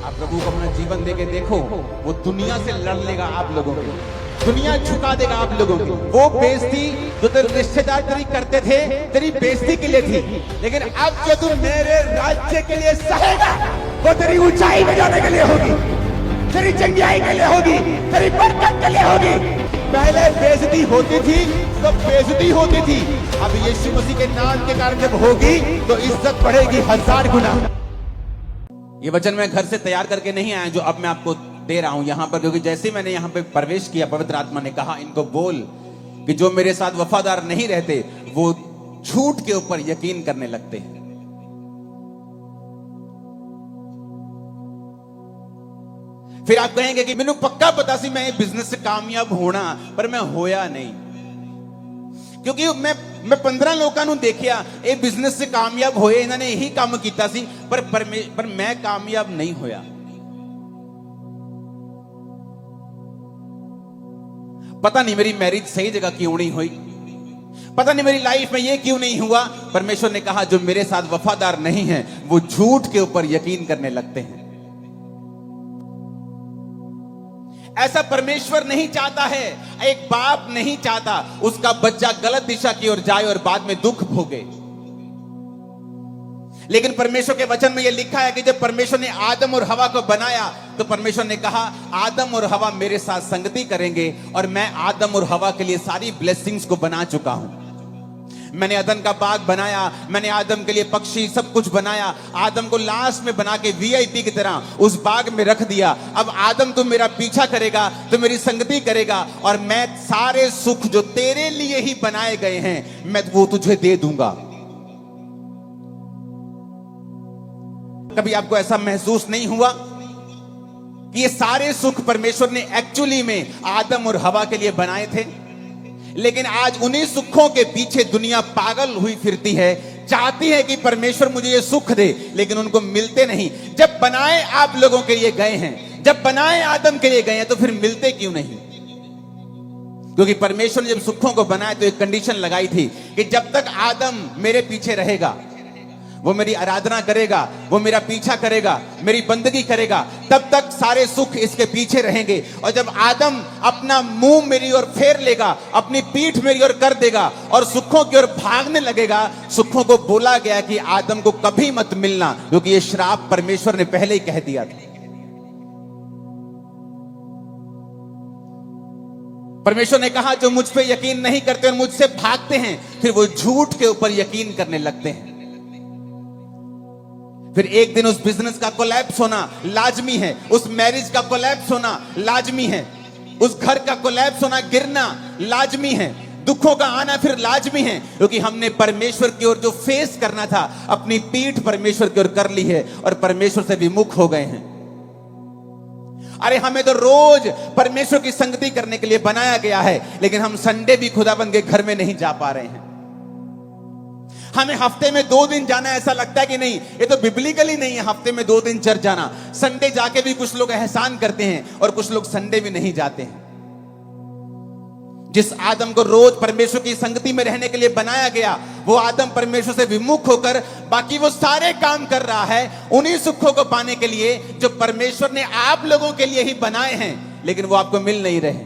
आप प्रभु को अपना जीवन देके देखो, वो दुनिया से लड़ लेगा आप लोगों की, दुनिया झुका देगा आप लोगों की। वो बेइज्जती जो तेरे रिश्तेदार तेरी करते थे, तेरी बेइज्जती के लिए थी, लेकिन अब जो तू मेरे राज्य के लिए सहेगा, वो तेरी ऊंचाई में जाने के लिए होगी, तेरी चंगाई के लिए होगी, तेरी बरकत के लिए होगी। पहले बेइज्जती होती थी तो बेइज्जती होती थी, अब यीशु मसीह के नाम के कारण जब होगी तो इज्जत बढ़ेगी 1000 गुना। ये वचन मैं घर से तैयार करके नहीं आया जो अब मैं आपको दे रहा हूं यहां पर, क्योंकि जैसे मैंने यहां पे प्रवेश किया, पवित्र आत्मा ने कहा इनको बोल कि जो मेरे साथ वफादार नहीं रहते वो झूठ के ऊपर यकीन करने लगते हैं। फिर आप कहेंगे कि मैंने पक्का पता सी मैं बिजनेस से कामयाब होना, पर मैं होया नहीं, क्योंकि मैं 15 लोगों ਨੂੰ देखिया ये बिजनेस से कामयाब होए, इन्होंने यही काम किया सी, पर मैं कामयाब नहीं होया। पता नहीं मेरी मैरिज सही जगह क्यों नहीं हुई, पता नहीं मेरी लाइफ में ये क्यों नहीं हुआ। परमेश्वर ने कहा जो मेरे साथ वफादार नहीं है वो झूठ के ऊपर यकीन करने लगते हैं। ऐसा परमेश्वर नहीं चाहता है, एक बाप नहीं चाहता उसका बच्चा गलत दिशा की ओर जाए और बाद में दुख भोगे। लेकिन परमेश्वर के वचन में यह लिखा है कि जब परमेश्वर ने आदम और हवा को बनाया तो परमेश्वर ने कहा आदम और हवा मेरे साथ संगति करेंगे, और मैं आदम और हवा के लिए सारी ब्लेसिंग्स को बना चुका हूं। मैंने अदन का बाग बनाया, मैंने आदम के लिए पक्षी सब कुछ बनाया, आदम को लास्ट में बना के वीआईपी की तरह उस बाग में रख दिया। अब आदम तो मेरा पीछा करेगा, तो मेरी संगति करेगा, और मैं सारे सुख जो तेरे लिए ही बनाए गए हैं मैं वो तुझे दे दूंगा। कभी आपको ऐसा महसूस नहीं हुआ कि ये सारे सुख परमेश्वर ने एक्चुअली में आदम और हवा के लिए बनाए थे, लेकिन आज उन्हीं सुखों के पीछे दुनिया पागल हुई फिरती है, चाहती है कि परमेश्वर मुझे ये सुख दे, लेकिन उनको मिलते नहीं। जब बनाए आप लोगों के लिए गए हैं, जब बनाए आदम के लिए गए हैं, तो फिर मिलते क्यों नहीं? क्योंकि परमेश्वर ने जब सुखों को बनाया तो एक कंडीशन लगाई थी कि जब तक आदम मेरे पीछे रहेगा, वो मेरी आराधना करेगा, वो मेरा पीछा करेगा, मेरी बंदगी करेगा, तब तक सारे सुख इसके पीछे रहेंगे। और जब आदम अपना मुंह मेरी ओर फेर लेगा, अपनी पीठ मेरी ओर कर देगा और सुखों की ओर भागने लगेगा, सुखों को बोला गया कि आदम को कभी मत मिलना, क्योंकि ये श्राप परमेश्वर ने पहले ही कह दिया था। परमेश्वर ने कहा जो मुझ पे यकीन नहीं करते और मुझसे भागते हैं, फिर वो झूठ के ऊपर यकीन करने लगते हैं। फिर एक दिन उस बिजनेस का कोलैप्स होना लाजमी है, उस मैरिज का कोलैप्स होना लाजमी है, उस घर का कोलैप्स होना, गिरना लाजमी है, दुखों का आना फिर लाजमी है, क्योंकि हमने परमेश्वर की ओर जो फेस करना था अपनी पीठ परमेश्वर की ओर कर ली है और परमेश्वर से विमुख हो गए हैं। अरे हमें तो रोज परमेश्वर की संगति करने के लिए बनाया गया है, लेकिन हम संडे भी खुदाबंद के घर में नहीं जा पा रहे हैं। हमें हफ्ते में 2 दिन जाना ऐसा लगता है कि नहीं, ये तो बिब्लिकली नहीं है हफ्ते में 2 दिन चर्च जाना। संडे जाके भी कुछ लोग एहसान करते हैं और कुछ लोग संडे भी नहीं जाते हैं। जिस आदम को रोज परमेश्वर की संगति में रहने के लिए बनाया गया, वो आदम परमेश्वर से विमुख होकर बाकी वो सारे काम कर रहा है उन्हीं सुखों को पाने के लिए जो परमेश्वर ने आप लोगों के लिए ही बनाए हैं, लेकिन वो आपको मिल नहीं रहे।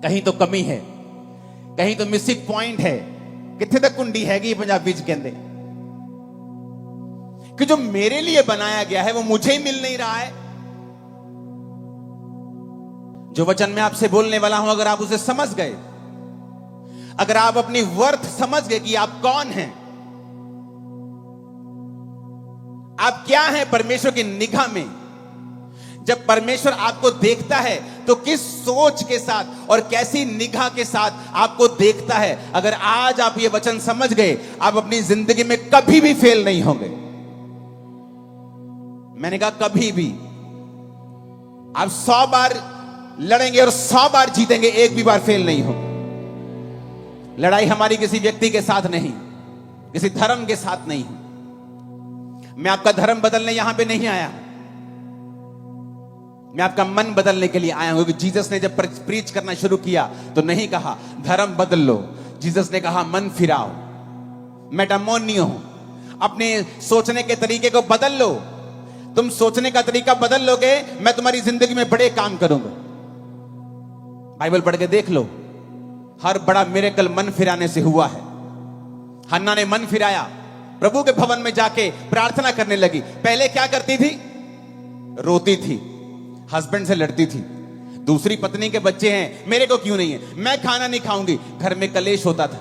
कहीं तो कमी है, कहीं तो मिसिंग पॉइंट है। कितने तक कुंडी हैगी पंजाबी च कहते कि जो मेरे लिए बनाया गया है वो मुझे ही मिल नहीं रहा है। जो वचन मैं आपसे बोलने वाला हूं, अगर आप उसे समझ गए, अगर आप अपनी वर्थ समझ गए कि आप कौन हैं, आप क्या हैं परमेश्वर की निगाह में, जब परमेश्वर आपको देखता है तो किस सोच के साथ और कैसी निगाह के साथ आपको देखता है, अगर आज आप ये वचन समझ गए, आप अपनी जिंदगी में कभी भी फेल नहीं होंगे। मैंने कहा कभी भी। आप 100 बार लड़ेंगे और 100 बार जीतेंगे, एक भी बार फेल नहीं होंगे। लड़ाई हमारी किसी व्यक्ति के साथ नहीं, किसी धर्म के साथ नहीं। मैं आपका धर्म बदलने यहां पे नहीं आया, मैं आपका मन बदलने के लिए आया हूं। क्योंकि जीसस ने जब प्रीच करना शुरू किया तो नहीं कहा धर्म बदल लो, जीसस ने कहा मन फिराओ, मेटामोनियो, अपने सोचने के तरीके को बदल लो। तुम सोचने का तरीका बदल लोगे, मैं तुम्हारी जिंदगी में बड़े काम करूंगा। बाइबल पढ़ के देख लो, हर बड़ा मिरेकल मन फिराने से हुआ है। हन्ना ने मन फिराया, प्रभु के भवन में जाके प्रार्थना करने लगी। पहले क्या करती थी? रोती थी, हस्बैंड से लड़ती थी, दूसरी पत्नी के बच्चे हैं, मेरे को क्यों नहीं है, मैं खाना नहीं खाऊंगी। घर में कलेश होता था,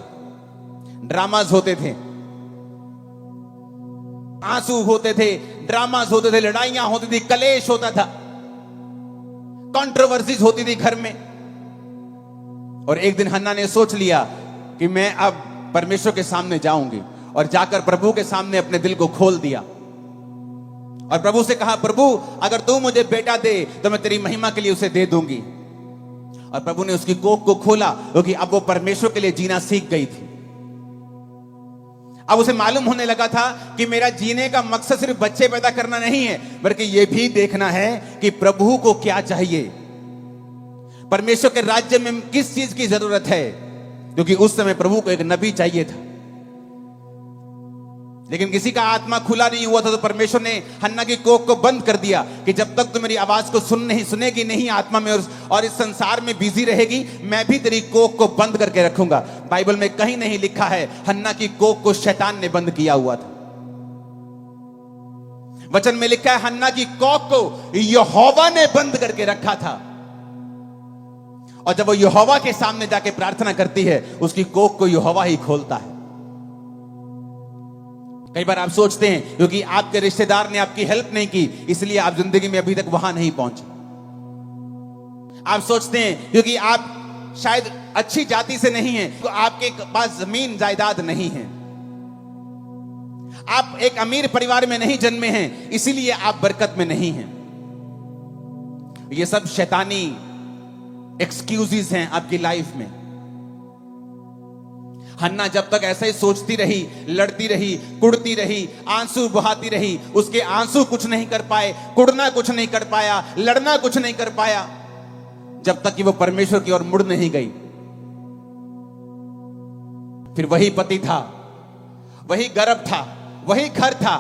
ड्रामाज होते थे, आंसू होते थे, ड्रामाज होते थे, लड़ाइयां होती थी, कलेश होता था, कंट्रोवर्सीज होती थी घर में। और एक दिन हन्ना ने सोच लिया कि मैं अब परमेश्वर के सामने जाऊंगी, और जाकर प्रभु के सामने अपने दिल को खोल दिया और प्रभु से कहा, प्रभु अगर तू मुझे बेटा दे तो मैं तेरी महिमा के लिए उसे दे दूंगी। और प्रभु ने उसकी कोख को खोला, क्योंकि अब वो परमेश्वर के लिए जीना सीख गई थी। अब उसे मालूम होने लगा था कि मेरा जीने का मकसद सिर्फ बच्चे पैदा करना नहीं है, बल्कि यह भी देखना है कि प्रभु को क्या चाहिए, परमेश्वर के राज्य में किस चीज की जरूरत है। क्योंकि उस समय प्रभु को एक नबी चाहिए था, लेकिन किसी का आत्मा खुला नहीं हुआ था। तो परमेश्वर ने हन्ना की कोख को बंद कर दिया कि जब तक तू मेरी आवाज को सुनेगी नहीं आत्मा में और इस संसार में बिजी रहेगी, मैं भी तेरी कोख को बंद करके रखूंगा। बाइबल में कहीं नहीं लिखा है हन्ना की कोख को शैतान ने बंद किया हुआ था। वचन में लिखा है हन्ना की कोख को यहोवा ने बंद करके रखा था। और जब वो यहोवा के सामने जाके प्रार्थना करती है, उसकी कोख को यहोवा ही खोलता है। कई बार आप सोचते हैं क्योंकि आपके रिश्तेदार ने आपकी हेल्प नहीं की, इसलिए आप जिंदगी में अभी तक वहां नहीं पहुंचे। आप सोचते हैं क्योंकि आप शायद अच्छी जाति से नहीं हैं, तो आपके पास जमीन जायदाद नहीं है, आप एक अमीर परिवार में नहीं जन्मे हैं, इसीलिए आप बरकत में नहीं हैं। ये सब शैतानी एक्सक्यूजेस हैं आपकी लाइफ में। हन्ना जब तक ऐसा ही सोचती रही, लड़ती रही, कुड़ती रही, आंसू बहाती रही, उसके आंसू कुछ नहीं कर पाए, कुड़ना कुछ नहीं कर पाया, लड़ना कुछ नहीं कर पाया, जब तक कि वो परमेश्वर की ओर मुड़ नहीं गई। फिर वही पति था, वही गर्भ था, वही घर था,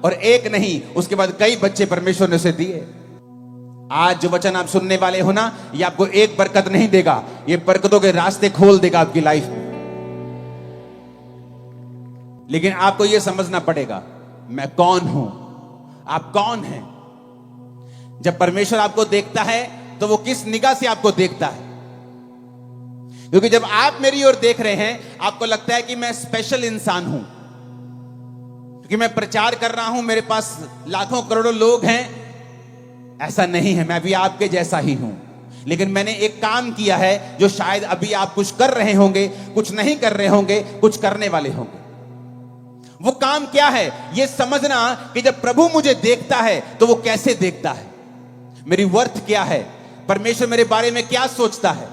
और एक नहीं, उसके बाद कई बच्चे परमेश्वर ने उसे दिए। आज जो वचन आप सुनने वाले हो ना, ये आपको एक बरकत नहीं देगा, ये बरकतों के रास्ते खोल देगा आपकी लाइफ में। लेकिन आपको यह समझना पड़ेगा, मैं कौन हूं, आप कौन हैं। जब परमेश्वर आपको देखता है तो वो किस निगाह से आपको देखता है। क्योंकि जब आप मेरी ओर देख रहे हैं, आपको लगता है कि मैं स्पेशल इंसान हूं, क्योंकि मैं प्रचार कर रहा हूं, मेरे पास लाखों करोड़ों लोग हैं। ऐसा नहीं है, मैं भी आपके जैसा ही हूं, लेकिन मैंने एक काम किया है जो शायद अभी आप कुछ कर रहे होंगे, कुछ नहीं कर रहे होंगे, कुछ करने वाले होंगे। वो काम क्या है, यह समझना कि जब प्रभु मुझे देखता है तो वो कैसे देखता है, मेरी वर्थ क्या है, परमेश्वर मेरे बारे में क्या सोचता है।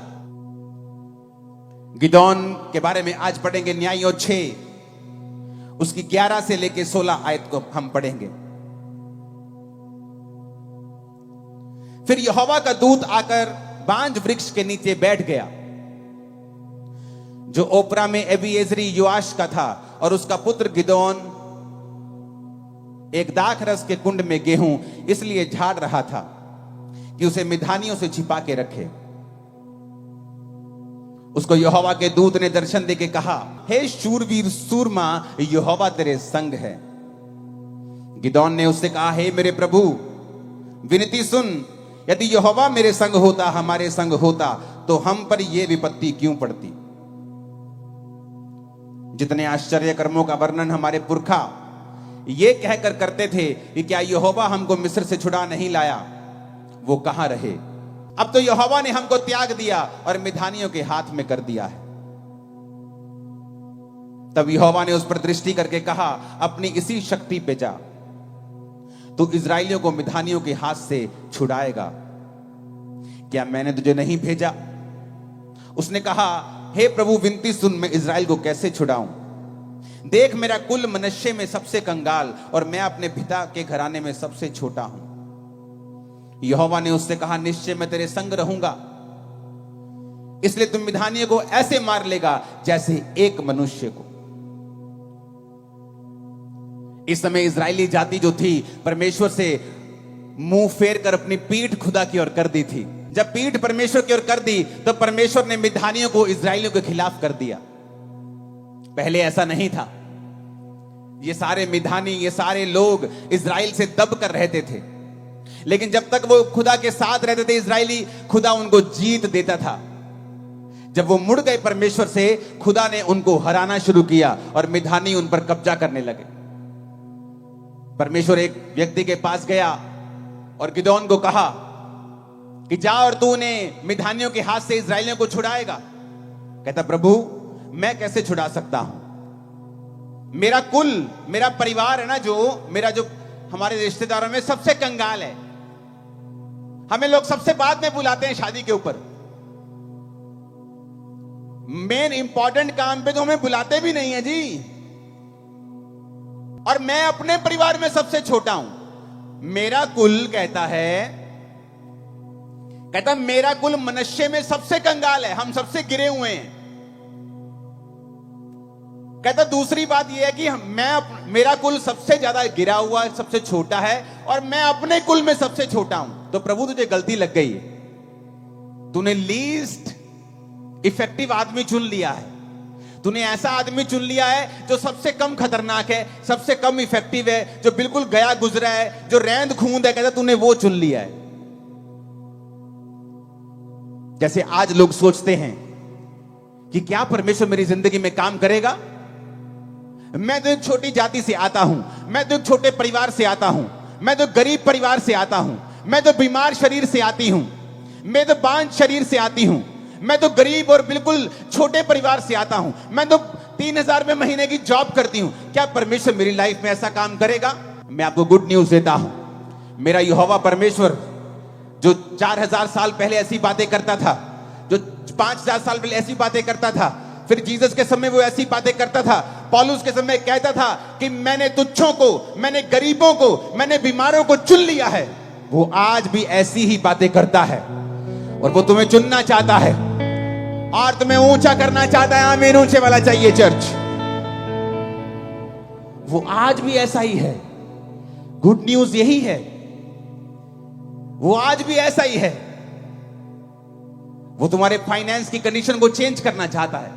गिदोन के बारे में आज पढ़ेंगे, न्यायियों 6 उसकी 11 से लेकर 16 आयत को हम पढ़ेंगे। फिर यहोवा का दूत आकर बांज वृक्ष के नीचे बैठ गया, जो ओपरा में एबीएजरी योआश का था, और उसका पुत्र गिदोन एक दाख रस के कुंड में गेहूं इसलिए झाड़ रहा था कि उसे मिधानियों से छिपा के रखे। उसको यहोवा के दूत ने दर्शन देके कहा, हे शूरवीर सूरमा, यहोवा तेरे संग है। गिदोन ने उससे कहा, हे मेरे प्रभु, विनती सुन, यदि यहोवा मेरे संग होता, हमारे संग होता, तो हम पर यह विपत्ति क्यों पड़ती। जितने आश्चर्य कर्मों का वर्णन हमारे पुरखा ये कहकर करते थे कि क्या यहोवा हमको मिस्र से छुड़ा नहीं लाया, वो कहां रहे। अब तो यहोवा ने हमको त्याग दिया और मिधानियों के हाथ में कर दिया है। तब यहोवा ने उस पर दृष्टि करके कहा, अपनी इसी शक्ति पे जा, तू इजराइलियों को मिधानियों के हाथ से छुड़ाएगा। क्या मैंने तुझे नहीं भेजा? उसने कहा, हे प्रभु, विनती सुन, मैं इजराइल को कैसे छुड़ाऊं। देख, मेरा कुल मनुष्य में सबसे कंगाल, और मैं अपने पिता के घराने में सबसे छोटा हूं। यहोवा ने उससे कहा, निश्चय मैं तेरे संग रहूंगा, इसलिए तुम मिधानियों को ऐसे मार लेगा जैसे एक मनुष्य को। इस समय इजरायली जाति जो थी परमेश्वर से मुंह फेर कर अपनी पीठ खुदा की ओर कर दी थी। जब पीठ परमेश्वर की ओर कर दी तो परमेश्वर ने मिद्यानियों को इजरायलियों के खिलाफ कर दिया। पहले ऐसा नहीं था। ये सारे मिद्यानी, ये सारे लोग इजराइल से दब कर रहते थे, लेकिन जब तक वो खुदा के साथ रहते थे इजरायली, खुदा उनको जीत देता था। जब वो मुड़ गए परमेश्वर से, खुदा ने उनको हराना शुरू किया और मिद्यानी उन पर कब्जा करने लगे। परमेश्वर एक व्यक्ति के पास गया और गिदोन को कहा कि जा और तू उन्हें मिद्यानियों के हाथ से इजरायलियों को छुड़ाएगा। कहता प्रभु मैं कैसे छुड़ा सकता हूं, मेरा कुल, मेरा परिवार है ना, जो हमारे रिश्तेदारों में सबसे कंगाल है। हमें लोग सबसे बाद में बुलाते हैं शादी के ऊपर, मेन इंपॉर्टेंट काम पे तो हमें बुलाते भी नहीं है जी। और मैं अपने परिवार में सबसे छोटा हूं। मेरा कुल कहता मेरा कुल मनुष्य में सबसे कंगाल है, हम सबसे गिरे हुए हैं। कहता दूसरी बात यह है कि मेरा कुल सबसे ज्यादा गिरा हुआ है, सबसे छोटा है, और मैं अपने कुल में सबसे छोटा हूं। तो प्रभु तुझे गलती लग गई है, तूने लीस्ट इफेक्टिव आदमी चुन लिया है। तूने ऐसा आदमी चुन लिया है जो सबसे कम खतरनाक है, सबसे कम इफेक्टिव है, जो बिल्कुल गया गुजरा है, जो रैंद खूंद है। कहता तूने वो चुन लिया है। जैसे आज लोग सोचते हैं कि क्या परमेश्वर मेरी जिंदगी में काम करेगा। मैं तो एक छोटी जाति से आता हूं, मैं तो एक छोटे परिवार से आता हूं, मैं तो गरीब परिवार से आता हूं, मैं तो बीमार शरीर से आती हूं, मैं तो बांझ शरीर से आती हूं, मैं तो गरीब और बिल्कुल छोटे परिवार से आता हूं, मैं तो 3,000 रुपए महीने की जॉब करती हूं। क्या परमेश्वर मेरी लाइफ में ऐसा काम करेगा? मैं आपको गुड न्यूज देता हूं, मेरा यहोवा परमेश्वर जो 4,000 साल पहले ऐसी बातें करता था, जो 5,000 साल पहले ऐसी बातें करता था, फिर जीसस के समय वो ऐसी बातें करता था, पौलुस के समय कहता था कि मैंने तुच्छों को, मैंने गरीबों को, मैंने बीमारों को चुन लिया है, वो आज भी ऐसी ही बातें करता है। और वो तुम्हें चुनना चाहता है और तुम्हें ऊंचा करना चाहता है। आमीन, ऊंचे वाला चाहिए चर्च। वो आज भी ऐसा ही है। गुड न्यूज यही है, वो आज भी ऐसा ही है। वो तुम्हारे फाइनेंस की कंडीशन को चेंज करना चाहता है,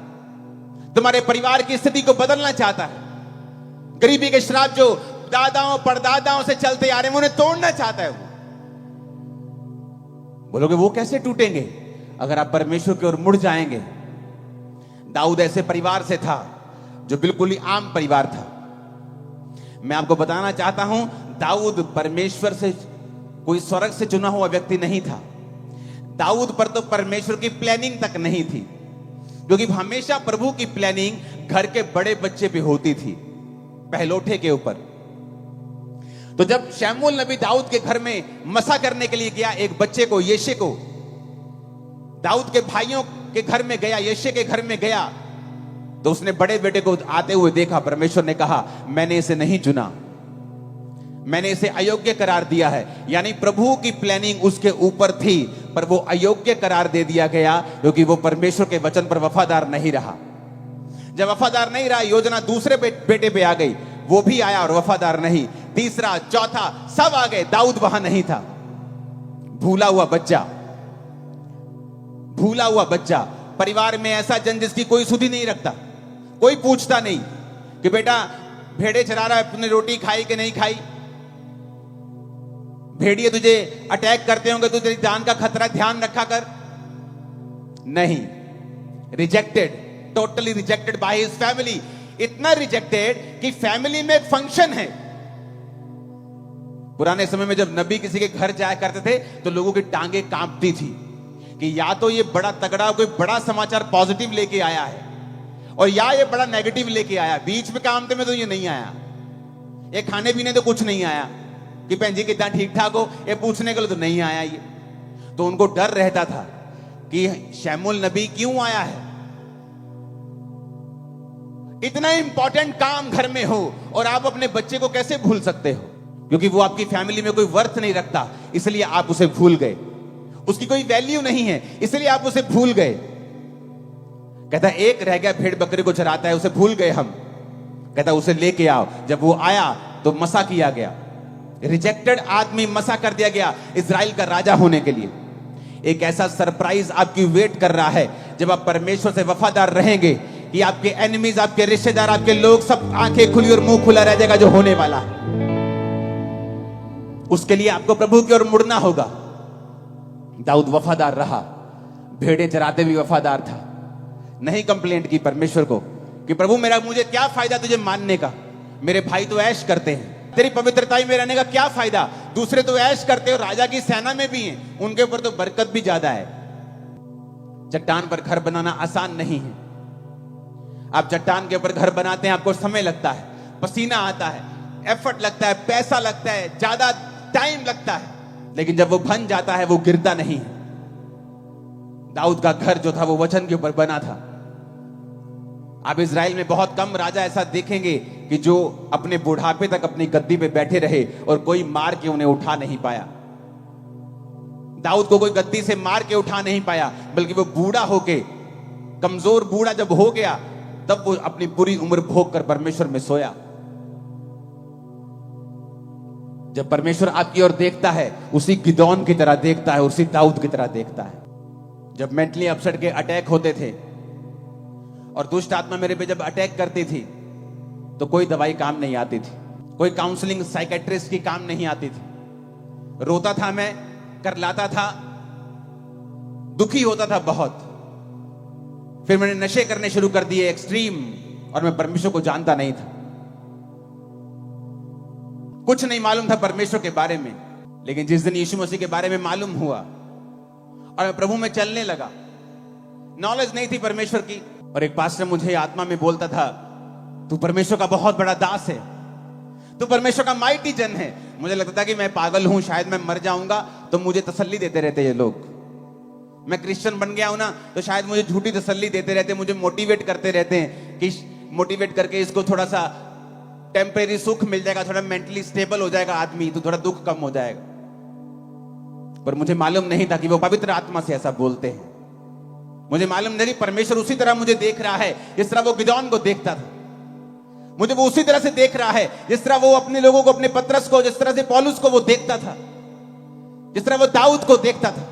तुम्हारे परिवार की स्थिति को बदलना चाहता है। गरीबी के श्राप जो दादाओं परदादाओं से चलते आ रहे हैं, उन्हें तोड़ना चाहता है। वो बोलोगे वो कैसे टूटेंगे? अगर आप परमेश्वर की ओर मुड़ जाएंगे। दाऊद ऐसे परिवार से था जो बिल्कुल ही आम परिवार था। मैं आपको बताना चाहता हूं, दाऊद परमेश्वर से कोई स्वर्ग से चुना हुआ व्यक्ति नहीं था। दाऊद पर तो परमेश्वर की प्लानिंग तक नहीं थी, क्योंकि हमेशा प्रभु की प्लानिंग घर के बड़े बच्चे पे होती थी, पहलोठे के ऊपर। तो जब शमूएल नबी दाऊद के घर में मसा करने के लिए गया, एक बच्चे को, यिशै को, दाऊद के भाइयों के घर में गया, यिशै के घर में गया, तो उसने बड़े बेटे को आते हुए देखा। परमेश्वर ने कहा मैंने इसे नहीं चुना, मैंने इसे अयोग्य करार दिया है। यानी प्रभु की प्लानिंग उसके ऊपर थी, पर वो अयोग्य करार दे दिया गया, क्योंकि वो परमेश्वर के वचन पर वफादार नहीं रहा। जब वफादार नहीं रहा, योजना दूसरे बेटे पे आ गई, वो भी आया और वफादार नहीं। तीसरा, चौथा, सब आ गए, दाऊद वहां नहीं था। भूला हुआ बच्चा, भूला हुआ बच्चा। परिवार में ऐसा जन जिसकी कोई सुधि नहीं रखता, कोई पूछता नहीं कि बेटा भेड़े चरा रहा है, तूने रोटी खाई कि नहीं खाई, भेड़िए तुझे अटैक करते होंगे तो तेरी जान का खतरा, ध्यान रखा कर। नहीं, rejected, totally rejected by his family. इतना रिजेक्टेड कि फैमिली में एक फंक्शन है। पुराने समय में जब नबी किसी के घर जाया करते थे तो लोगों की टांगे कांपती थी कि या तो ये बड़ा तगड़ा कोई बड़ा समाचार पॉजिटिव लेके आया है, और या ये बड़ा नेगेटिव लेके आया। बीच में काम में तो ये नहीं आया, ये खाने पीने तो कुछ नहीं आया कि भैन जी कितना ठीक ठाक हो, ये पूछने के लिए तो नहीं आया ये। तो उनको डर रहता था कि शमूएल नबी क्यों आया है। इतना इंपॉर्टेंट काम घर में हो और आप अपने बच्चे को कैसे भूल सकते हो? क्योंकि वो आपकी फैमिली में कोई वर्थ नहीं रखता, इसलिए आप उसे भूल गए। उसकी कोई वैल्यू नहीं है, इसलिए आप उसे भूल गए। कहता एक रह गया, भेड़ बकरी को चराता है, उसे भूल गए हम। कहता उसे लेके आओ। जब वो आया, तो मसा किया गया, रिजेक्टेड आदमी मसा कर दिया गया इजराइल का राजा होने के लिए। एक ऐसा सरप्राइज आपकी वेट कर रहा है जब आप परमेश्वर से वफादार रहेंगे कि आपके एनिमीज, आपके रिश्तेदार, आपके लोग सब आंखें खुली और मुंह खुला रह जाएगा जो होने वाला है। उसके लिए आपको प्रभु की ओर मुड़ना होगा। दाऊद वफादार रहा, भेड़ें चराते भी वफादार था, नहीं कंप्लेंट की परमेश्वर को कि प्रभु मुझे क्या फायदा तुझे मानने का, मेरे भाई तो ऐश करते हैं, तेरी पवित्रताई में रहने का क्या फायदा, दूसरे तो ऐश करते हो, राजा की सेना में भी हैं, उनके ऊपर तो बरकत भी ज्यादा है। चट्टान पर घर बनाना आसान नहीं है। आप चट्टान के ऊपर घर बनाते हैं, आपको समय लगता है, पसीना आता है, एफर्ट लगता है, पैसा लगता है, ज्यादा टाइम लगता है, लेकिन जब वो बन जाता है वो गिरता नहीं है। दाऊद का घर जो था वो वचन के ऊपर बना था। आप इजराइल में बहुत कम राजा ऐसा देखेंगे कि जो अपने बुढ़ापे तक अपनी गद्दी पे बैठे रहे और कोई मार के उन्हें उठा नहीं पाया। दाऊद को कोई गद्दी से मार के उठा नहीं पाया, बल्कि वो बूढ़ा होके, कमजोर बूढ़ा जब हो गया तब वो अपनी पूरी उम्र भोग कर परमेश्वर में सोया। जब परमेश्वर आपकी ओर देखता है उसी गिदौन की तरह देखता है, उसी दाऊद की तरह देखता है। जब मेंटली अपसेट के अटैक होते थे और दुष्ट आत्मा मेरे पे जब अटैक करती थी तो कोई दवाई काम नहीं आती थी, कोई काउंसलिंग साइकेट्रिस्ट की काम नहीं आती थी। रोता था मैं, करलाता था, दुखी होता था बहुत। फिर मैंने नशे करने शुरू कर दिए एक्सट्रीम, और मैं परमेश्वर को जानता नहीं था, कुछ नहीं मालूम था परमेश्वर के बारे में। लेकिन जिस दिन यीशु मसीह के बारे में मालूम हुआ और मैं प्रभु में चलने लगा, नॉलेज नहीं थी परमेश्वर की, और एक पास्टर मुझे आत्मा में बोलता था, तू परमेश्वर का बहुत बड़ा दास है, तू परमेश्वर का माइटी जन है। मुझे लगता था कि मैं पागल हूं, शायद मैं मर जाऊंगा, तो मुझे तसल्ली देते रहते ये लोग। मैं क्रिश्चियन बन गया हूं ना, तो शायद मुझे झूठी तसल्ली देते रहते, मुझे मोटिवेट करते रहते हैं कि मोटिवेट करके इसको थोड़ा सा टेम्परेरी सुख मिल जाएगा, थोड़ा मेंटली स्टेबल हो जाएगा आदमी, तो थोड़ा दुख कम हो जाएगा। पर मुझे मालूम नहीं था कि वो पवित्र आत्मा से ऐसा बोलते हैं। मुझे मालूम नहीं, परमेश्वर उसी तरह मुझे देख रहा है जिस तरह वो गिदौन को देखता था। मुझे वो उसी तरह से देख रहा है जिस तरह वो अपने लोगों को, अपने पतरस को, जिस तरह से पौलुस को वो देखता था, जिस तरह वो दाऊद को देखता था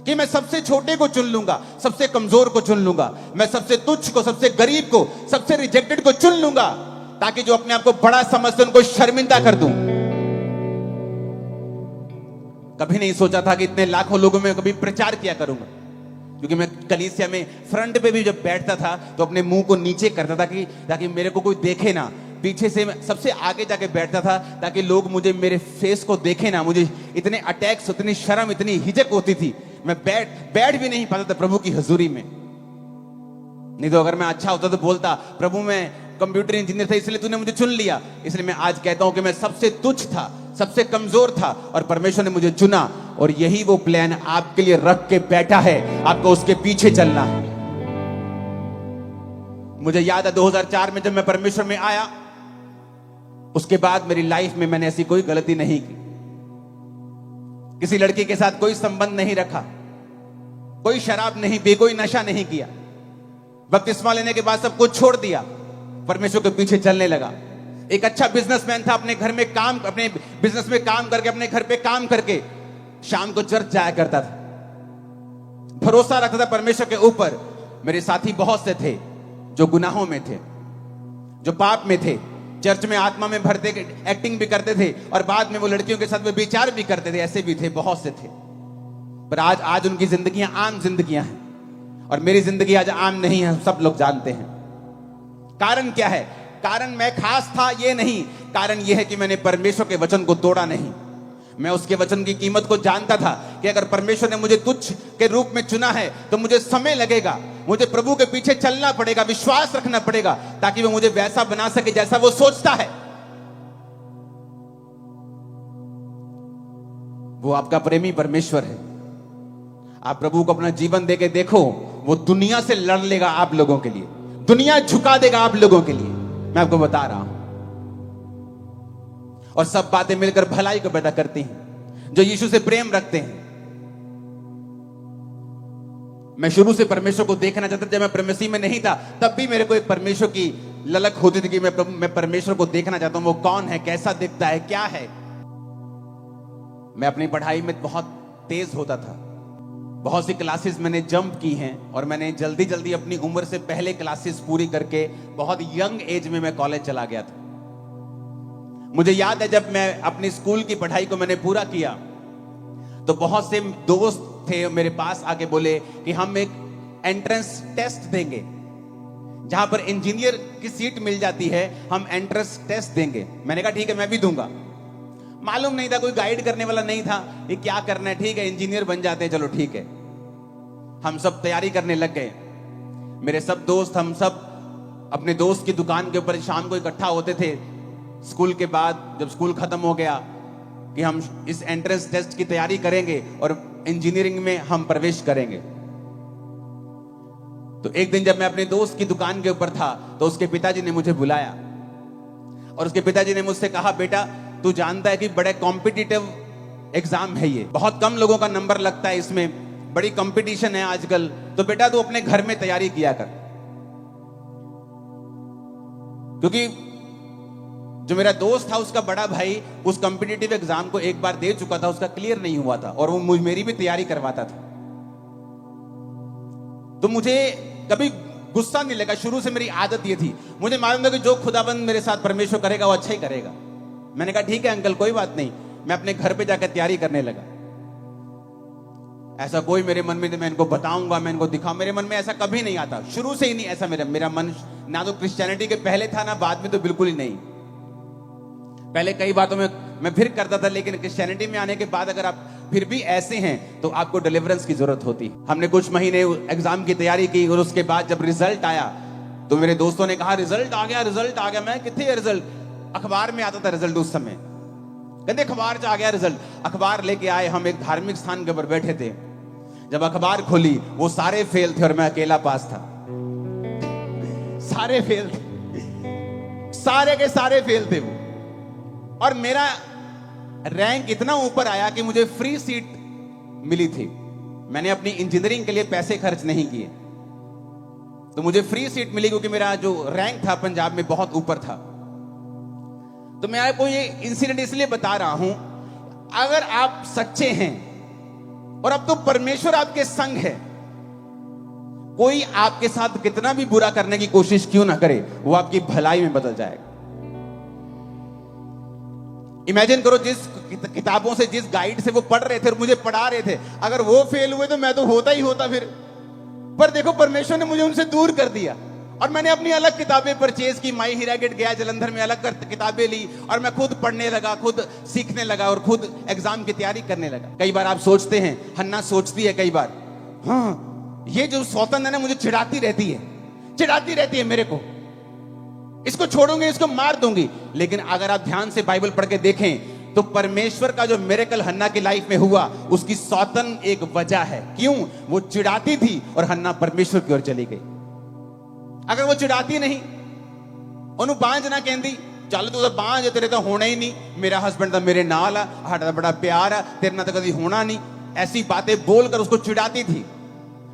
कि मैं सबसे छोटे को चुन लूंगा, सबसे कमजोर को चुन लूंगा, मैं सबसे तुच्छ को, सबसे गरीब को, सबसे रिजेक्टेड को चुन लूंगा, ताकि जो अपने आप को बड़ा समझते उनको शर्मिंदा कर दूं। कभी नहीं सोचा था कि इतने लाखों लोगों में कभी प्रचार किया करूंगा, क्योंकि मैं कलीसिया में फ्रंट पे भी जब बैठता था तो अपने मुंह को नीचे करता था कि ताकि मेरे को कोई देखे ना। पीछे से मैं सबसे आगे जाके बैठता था ताकि लोग मुझे, मेरे फेस को देखे ना। मुझे इतने अटैक्स, इतनी शर्म, इतनी हिचक होती थी, मैं बैठ भी नहीं पाता था प्रभु की हजूरी में। नहीं तो अगर मैं अच्छा होता तो बोलता, प्रभु मैं कंप्यूटर इंजीनियर था इसलिए तूने मुझे चुन लिया। इसलिए मैं आज कहता हूं कि मैं सबसे तुच्छ था, सबसे कमजोर था, और परमेश्वर ने मुझे चुना। और यही वो प्लान आपके लिए रख के बैठा है, आपको उसके पीछे चलना है। मुझे याद है 2004 में जब मैं परमेश्वर में आया, उसके बाद मेरी लाइफ में मैंने ऐसी कोई गलती नहीं की, किसी लड़की के साथ कोई संबंध नहीं रखा, कोई शराब नहीं पी, कोई नशा नहीं किया। बपतिस्मा लेने के बाद सब कुछ छोड़ दिया, परमेश्वर के पीछे चलने लगा। एक अच्छा बिजनेसमैन था, अपने घर में काम, अपने बिजनेस में काम करके, अपने घर पे काम करके शाम को चर्च जाया करता था, भरोसा रखता था परमेश्वर के ऊपर। मेरे साथी बहुत से थे जो गुनाहों में थे, जो पाप में थे, चर्च में आत्मा में भरते, एक्टिंग भी करते थे, और बाद में वो लड़कियों के साथ व्यभिचार भी करते थे। ऐसे भी थे, बहुत से थे। पर आज उनकी जिंदगियां आम जिंदगियां हैं, और मेरी जिंदगी आज आम नहीं है, सब लोग जानते हैं। कारण क्या है? कारण मैं खास था ये नहीं, कारण यह है कि मैंने परमेश्वर के वचन को तोड़ा नहीं। मैं उसके वचन की कीमत को जानता था कि अगर परमेश्वर ने मुझे तुच्छ के रूप में चुना है तो मुझे समय लगेगा, मुझे प्रभु के पीछे चलना पड़ेगा, विश्वास रखना पड़ेगा, ताकि वो मुझे वैसा बना सके जैसा वो सोचता है। वो आपका प्रेमी परमेश्वर है। आप प्रभु को अपना जीवन देके देखो, वो दुनिया से लड़ लेगा आप लोगों के लिए, दुनिया झुका देगा आप लोगों के लिए, मैं आपको बता रहा हूं। और सब बातें मिलकर भलाई को पैदा करती हैं जो यीशु से प्रेम रखते हैं। मैं शुरू से परमेश्वर को देखना चाहता था। जब मैं परमेश्वर में नहीं था तब भी मेरे को एक परमेश्वर की ललक होती थी कि मैं परमेश्वर को देखना चाहता हूं, वो कौन है, कैसा दिखता है, क्या है। मैं अपनी पढ़ाई में बहुत तेज होता था। बहुत सी क्लासेस मैंने जंप की हैं और मैंने जल्दी जल्दी अपनी उम्र से पहले क्लासेस पूरी करके बहुत यंग एज में मैं कॉलेज चला गया था। मुझे याद है जब मैं अपनी स्कूल की पढ़ाई को मैंने पूरा किया तो बहुत से दोस्त थे मेरे पास आके बोले कि हम एक एंट्रेंस टेस्ट देंगे, जहां पर इंजीनियर की सीट मिल जाती है, हम एंट्रेंस टेस्ट देंगे। मैंने कहा ठीक है, मैं भी दूंगा। मालूम नहीं था, कोई गाइड करने वाला नहीं था, ये क्या करना है, ठीक है इंजीनियर बन जाते हैं, चलो ठीक है। हम सब तैयारी करने लग गए। मेरे सब दोस्त, हम सब अपने दोस्त की दुकान के ऊपर शाम को इकट्ठा होते थे स्कूल के बाद, जब स्कूल खत्म हो गया, कि हम इस एंट्रेंस टेस्ट की तैयारी करेंगे और इंजीनियरिंग में हम प्रवेश करेंगे। तो एक दिन जब मैं अपने दोस्त की दुकान के ऊपर था तो उसके पिताजी ने मुझे बुलाया और उसके पिताजी ने मुझसे कहा, बेटा तू जानता है कि बड़े कॉम्पिटिटिव एग्जाम है, ये बहुत कम लोगों का नंबर लगता है, इसमें बड़ी कंपटीशन है आजकल, तो बेटा तू अपने घर में तैयारी किया कर। क्योंकि जो मेरा दोस्त था उसका बड़ा भाई उस कॉम्पिटिटिव एग्जाम को एक बार दे चुका था, उसका क्लियर नहीं हुआ था और वो मेरी भी तैयारी करवाता था। तो मुझे कभी गुस्सा नहीं लगा, शुरू से मेरी आदत ये थी, मुझे मालूम था कि जो खुदाबंद मेरे साथ परमेश्वर करेगा वो अच्छा ही करेगा। मैंने कहा ठीक है अंकल, कोई बात नहीं। मैं अपने घर पे जाकर तैयारी करने लगा। ऐसा कोई मेरे मन में, मैं इनको बताऊंगा, मैं इनको दिखाऊं, मेरे मन में ऐसा कभी नहीं आता, शुरू से ही नहीं ऐसा। मेरा मन ना तो क्रिश्चियनिटी के पहले था ना बाद में, तो बिल्कुल ही नहीं। पहले कई बातों में मैं फिर करता था, लेकिन क्रिश्चियनिटी में आने के बाद अगर आप फिर भी ऐसे हैं तो आपको डिलीवरेंस की जरूरत होती। हमने कुछ महीने एग्जाम की तैयारी की और उसके बाद जब रिजल्ट आया तो मेरे दोस्तों ने कहा रिजल्ट आ गया, रिजल्ट आ गया। मैं कितने रिजल्ट, अखबार में आता था रिजल्ट उस समय, कहते अखबार से आ गया रिजल्ट। अखबार लेके आए, हम एक धार्मिक स्थान के ऊपर बैठे थे, जब अखबार खोली वो सारे फेल थे और मैं अकेला पास था। सारे फेल थे, सारे के सारे फेल थे वो, और मेरा रैंक इतना ऊपर आया कि मुझे फ्री सीट मिली थी। मैंने अपनी इंजीनियरिंग के लिए पैसे खर्च नहीं किए, तो मुझे फ्री सीट मिली क्योंकि मेरा जो रैंक था पंजाब में बहुत ऊपर था। तो मैं आपको ये इंसिडेंट इसलिए बता रहा हूं, अगर आप सच्चे हैं और अब तो परमेश्वर आपके संग है, कोई आपके साथ कितना भी बुरा करने की कोशिश क्यों ना करे, वो आपकी भलाई में बदल जाएगा। इमेजिन करो, जिस किताबों से, जिस गाइड से वो पढ़ रहे थे और मुझे पढ़ा रहे थे, अगर वो फेल हुए तो मैं तो होता ही होता फिर। पर देखो परमेश्वर ने मुझे उनसे दूर कर दिया और मैंने अपनी अलग किताबें परचेज की। माई हीरा गेट गया जलंधर में, अलग किताबें ली और मैं खुद पढ़ने लगा, खुद सीखने लगा और खुद एग्जाम की तैयारी करने लगा। कई बार आप सोचते हैं, हन्ना सोचती है कई बार, हाँ ये जो सौतन है ना मुझे चिढ़ाती रहती है मेरे को, इसको छोड़ूंगी, इसको मार दूंगी। लेकिन अगर आप ध्यान से बाइबल पढ़ के देखें तो परमेश्वर का जो मिरेकल हन्ना की लाइफ में हुआ, उसकी सौतन एक वजह है। क्यों? वो चिढ़ाती थी और हन्ना परमेश्वर की ओर चली गई। अगर वो चिढ़ाती नहीं, ओनू बांझ ना कहती, चल तू तो बांझ, तेरे तो होना ही नहीं, मेरा हस्बैंड तो मेरे नाल है, साडा बड़ा प्यार है, तेरे ना तो कभी होना नहीं, ऐसी बातें बोलकर उसको चिढ़ाती थी।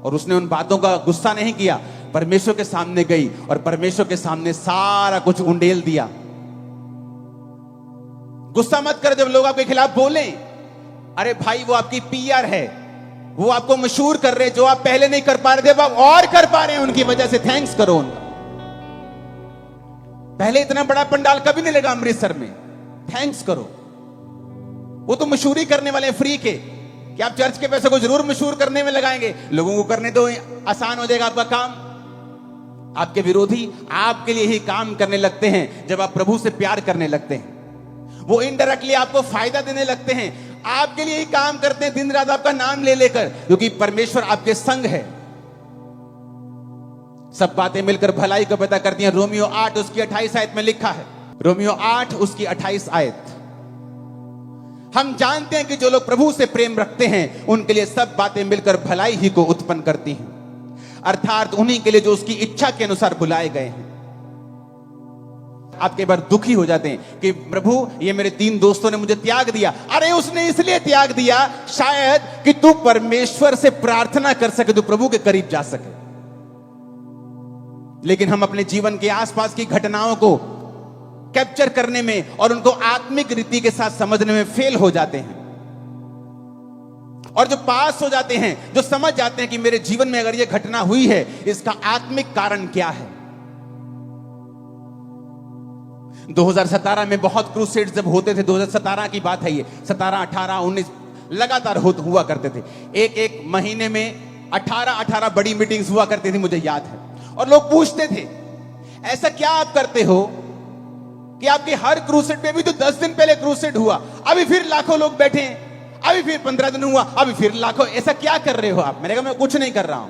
और उसने उन बातों का गुस्सा नहीं किया, परमेश्वर के सामने गई और परमेश्वर के सामने सारा कुछ उंडेल दिया। गुस्सा मत कर जब लोग आपके खिलाफ बोले, अरे भाई वो आपकी पीआर है, वो आपको मशहूर कर रहे, जो आप पहले नहीं कर पा रहे थे आप और कर पा रहे हैं, उनकी वजह से थैंक्स करो उनका। पहले इतना बड़ा पंडाल कभी नहीं लगा अमृतसर में, थैंक्स करो। वो तो मशहूरी करने वाले फ्री के, कि आप चर्च के पैसे को जरूर मशहूर करने में लगाएंगे, लोगों को करने तो आसान हो जाएगा आपका काम। आपके विरोधी आपके लिए ही काम करने लगते हैं जब आप प्रभु से प्यार करने लगते हैं। वो इनडायरेक्टली आपको फायदा देने लगते हैं, आपके लिए ही काम करते हैं दिन रात आपका नाम ले लेकर, क्योंकि परमेश्वर आपके संग है। सब बातें मिलकर भलाई को पैदा करती हैं। रोमियो 8 उसकी 28 आयत में लिखा है, रोमियो 8 उसकी 28 आयत, हम जानते हैं कि जो लोग प्रभु से प्रेम रखते हैं उनके लिए सब बातें मिलकर भलाई ही को उत्पन्न करती हैं, अर्थात उन्हीं के लिए जो उसकी इच्छा के अनुसार बुलाए गए हैं। आप कई बार दुखी हो जाते हैं कि प्रभु ये मेरे 3 दोस्तों ने मुझे त्याग दिया। अरे उसने इसलिए त्याग दिया शायद कि तू परमेश्वर से प्रार्थना कर सके, तू प्रभु के करीब जा सके। लेकिन हम अपने जीवन के आसपास की घटनाओं को कैप्चर करने में और उनको आत्मिक रीति के साथ समझने में फेल हो जाते हैं। और जो पास हो जाते हैं, जो समझ जाते हैं कि मेरे जीवन में अगर यह घटना हुई है, इसका आत्मिक कारण क्या है। 2017 में बहुत क्रूसेड्स जब होते थे, 2017 की बात है ये, 17, 18, 19 लगातार हुआ करते थे। एक महीने में 18 बड़ी मीटिंग्स हुआ करती थी, मुझे याद है। और लोग पूछते थे, ऐसा क्या आप करते हो कि आपके हर क्रूसेड में भी तो 10 दिन पहले क्रूसेड हुआ, अभी फिर लाखों लोग बैठे हैं, अभी फिर 15 दिन हुआ, अभी फिर लाखों, ऐसा क्या कर रहे हो आप? मैंने कहा मैं कुछ नहीं कर रहा हूं।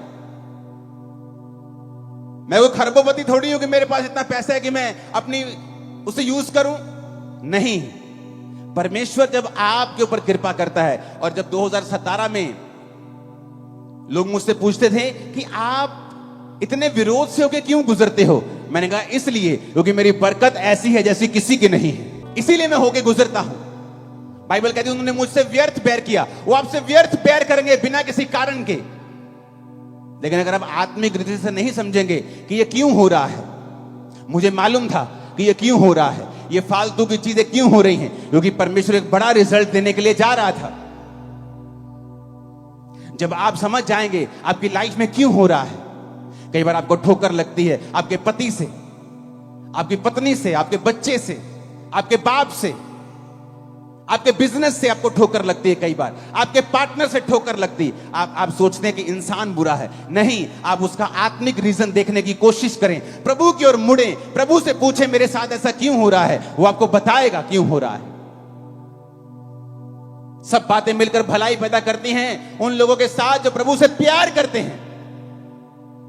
मैं वो खरबोपति थोड़ी हूं कि मेरे पास इतना पैसा है कि मैं अपनी उसे यूज करूं। नहीं, परमेश्वर जब आपके ऊपर कृपा करता है। और जब 2017 में लोग मुझसे पूछते थे कि आप इतने विरोध से होकर क्यों गुजरते हो, मैंने कहा इसलिए क्योंकि मेरी बरकत ऐसी है जैसी किसी की नहीं है, इसीलिए मैं होके गुजरता हूं। बाइबल कहती है उन्होंने मुझसे व्यर्थ बैर किया, वो आपसे व्यर्थ बैर करेंगे बिना किसी कारण के। लेकिन अगर आप आत्मिक रीति से नहीं समझेंगे कि ये क्यों हो रहा है, मुझे मालूम था कि ये क्यों हो रहा है, ये फालतू की चीजें क्यों हो रही हैं, क्योंकि परमेश्वर एक बड़ा रिजल्ट देने के लिए जा रहा था। जब आप समझ जाएंगे आपकी लाइफ में क्यों हो रहा है। कई बार आपको ठोकर लगती है आपके पति से, आपकी पत्नी से, आपके बच्चे से, आपके बाप से, आपके बिजनेस से आपको ठोकर लगती है, कई बार आपके पार्टनर से ठोकर लगती है। आप सोचते हैं कि इंसान बुरा है, नहीं, आप उसका आत्मिक रीजन देखने की कोशिश करें, प्रभु की ओर मुड़े, प्रभु से पूछें मेरे साथ ऐसा क्यों हो रहा है, वो आपको बताएगा क्यों हो रहा है। सब बातें मिलकर भलाई पैदा करती हैं उन लोगों के साथ जो प्रभु से प्यार करते हैं।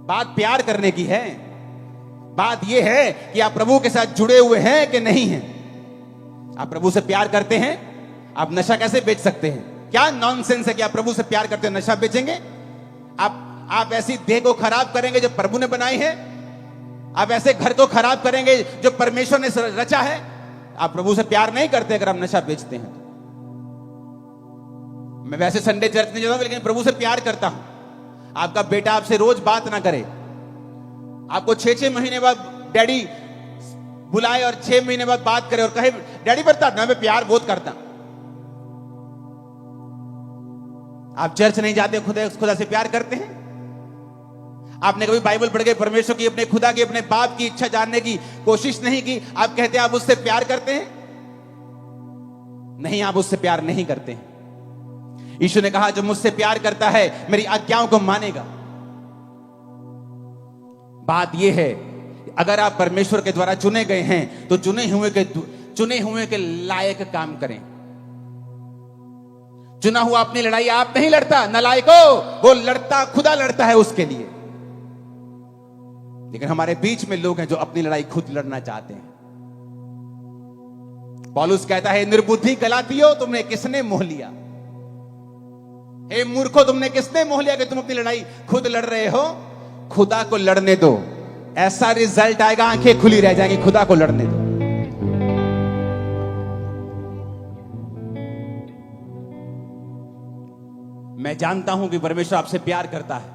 बात प्यार करने की है, बात यह है कि आप प्रभु के साथ जुड़े हुए हैं कि नहीं हैं। आप प्रभु से प्यार करते हैं, आप नशा कैसे बेच सकते हैं? क्या नॉनसेंस है कि आप प्रभु से प्यार करते हैं नशा बेचेंगे? आप ऐसी देह को खराब करेंगे जो प्रभु ने बनाई है? आप ऐसे घर को खराब करेंगे जो परमेश्वर ने रचा है? आप प्रभु से प्यार नहीं करते अगर आप नशा बेचते हैं। मैं वैसे संडे चर्च नहीं जाता हूं, लेकिन प्रभु से प्यार करता हूं। आपका बेटा आपसे रोज बात ना करे, आपको 6-6 महीने बाद डैडी बुलाए और 6 महीने बाद बात करे और कहे डैडी बता मैं प्यार बहुत करता। आप चर्च नहीं जाते, खुदा से प्यार करते हैं? आपने कभी बाइबल पढ़ के परमेश्वर की, अपने खुदा की, अपने बाप की इच्छा जानने की कोशिश नहीं की? आप कहते हैं आप उससे प्यार करते हैं? नहीं, आप उससे प्यार नहीं करते हैं। यीशु ने कहा जो मुझसे प्यार करता है मेरी आज्ञाओं को मानेगा। बात यह है अगर आप परमेश्वर के द्वारा चुने गए हैं तो चुने हुए के लायक काम करें। चुना हुआ अपनी लड़ाई आप नहीं लड़ता, नालायको, वो लड़ता, खुदा लड़ता है उसके लिए। लेकिन हमारे बीच में लोग हैं जो अपनी लड़ाई खुद लड़ना चाहते हैं। पौलुस कहता है निर्बुद्धि गलातियों तुमने किसने मोह लिया? हे मूर्खों तुमने किसने मोह लिया कि तुम अपनी लड़ाई खुद लड़ रहे हो? खुदा को लड़ने दो, ऐसा रिजल्ट आएगा आंखें खुली रह जाएंगी। खुदा को लड़ने दो। मैं जानता हूं कि परमेश्वर आपसे प्यार करता है।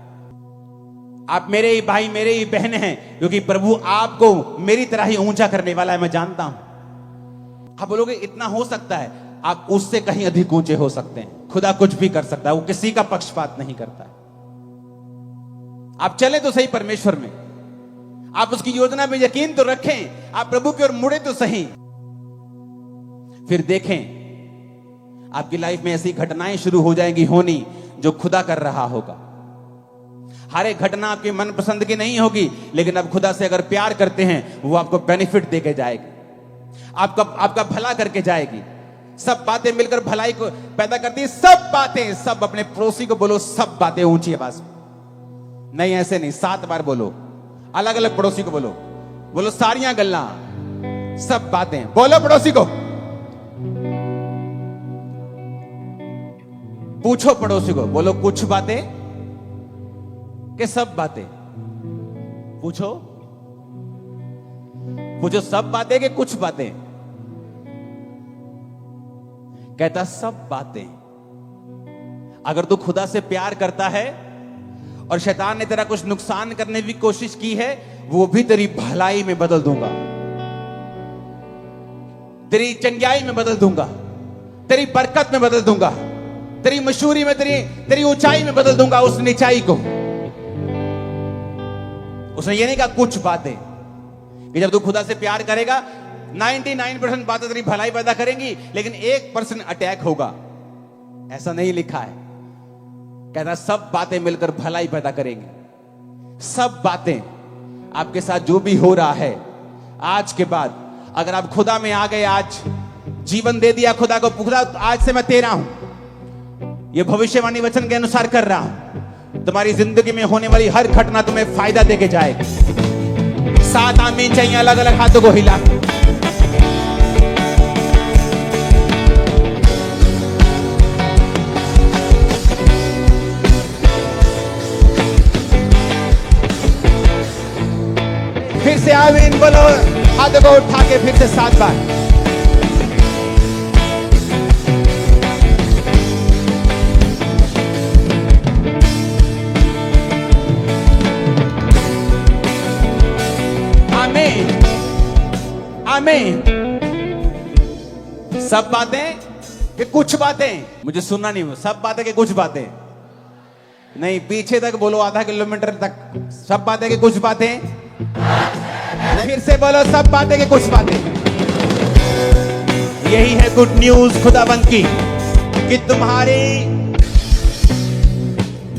आप मेरे ही भाई, मेरे ही बहन हैं, क्योंकि प्रभु आपको मेरी तरह ही ऊंचा करने वाला है। मैं जानता हूं। आप बोलोगे इतना हो सकता है, आप उससे कहीं अधिक ऊंचे हो सकते हैं। खुदा कुछ भी कर सकता है, वो किसी का पक्षपात नहीं करता है। आप चले तो सही परमेश्वर में, आप उसकी योजना में यकीन तो रखें, आप प्रभु की ओर मुड़े तो सही। फिर देखें आपकी लाइफ में ऐसी घटनाएं शुरू हो जाएंगी होनी जो खुदा कर रहा होगा। हर एक घटना आपकी मनपसंद की नहीं होगी, लेकिन आप खुदा से अगर प्यार करते हैं वो आपको बेनिफिट देके जाएगी, आपका भला करके जाएगी। सब बातें मिलकर भलाई को पैदा करती है। सब बातें, सब अपने पड़ोसी को बोलो, सब बातें ऊंची आवाज में नहीं, ऐसे नहीं, 7 बार बोलो, अलग अलग पड़ोसी को बोलो सारियां गल्ला, सब बातें बोलो पड़ोसी को। पूछो पड़ोसी को, बोलो कुछ बातें कि सब बातें? पूछो सब बातें कि कुछ बातें? कहता सब बातें। अगर तू खुदा से प्यार करता है और शैतान ने तेरा कुछ नुकसान करने की कोशिश की है वो भी तेरी भलाई में बदल दूंगा, तेरी चंगाई में बदल दूंगा, तेरी बरकत में बदल दूंगा, तेरी मशहूरी में, तेरी ऊंचाई में बदल दूंगा उस नीचाई को। उसने ये नहीं कहा कुछ बातें, कि जब तू खुदा से प्यार करेगा 99% बातें तेरी भलाई पैदा करेंगी, लेकिन 1% अटैक होगा। ऐसा नहीं लिखा है। कहता सब बातें मिलकर भलाई पैदा करेंगी। सब बातें आपके साथ जो भी हो रहा है आज के बाद, अगर आप खुदा में आ गए, आज जीवन दे दिया खुदा को, खुदा आज से मैं तेरा हूं, ये भविष्यवाणी वचन के अनुसार कर रहा हूं, तुम्हारी जिंदगी में होने वाली हर घटना तुम्हें फायदा देके जाएगी। 7 आमीन चाहिए अलग अलग हाथों को हिला। फिर से आमीन बोलो, हाथों को उठा के फिर से 7 बार। आमीन आमीन। सब बातें कि कुछ बातें, मुझे सुनना नहीं, सब बातें कि कुछ बातें नहीं, पीछे तक बोलो, आधा किलोमीटर तक। सब बातें कि कुछ बातें। फिर से बोलो, सब बातें कि कुछ बातें। यही है गुड न्यूज खुदाबंद की, कि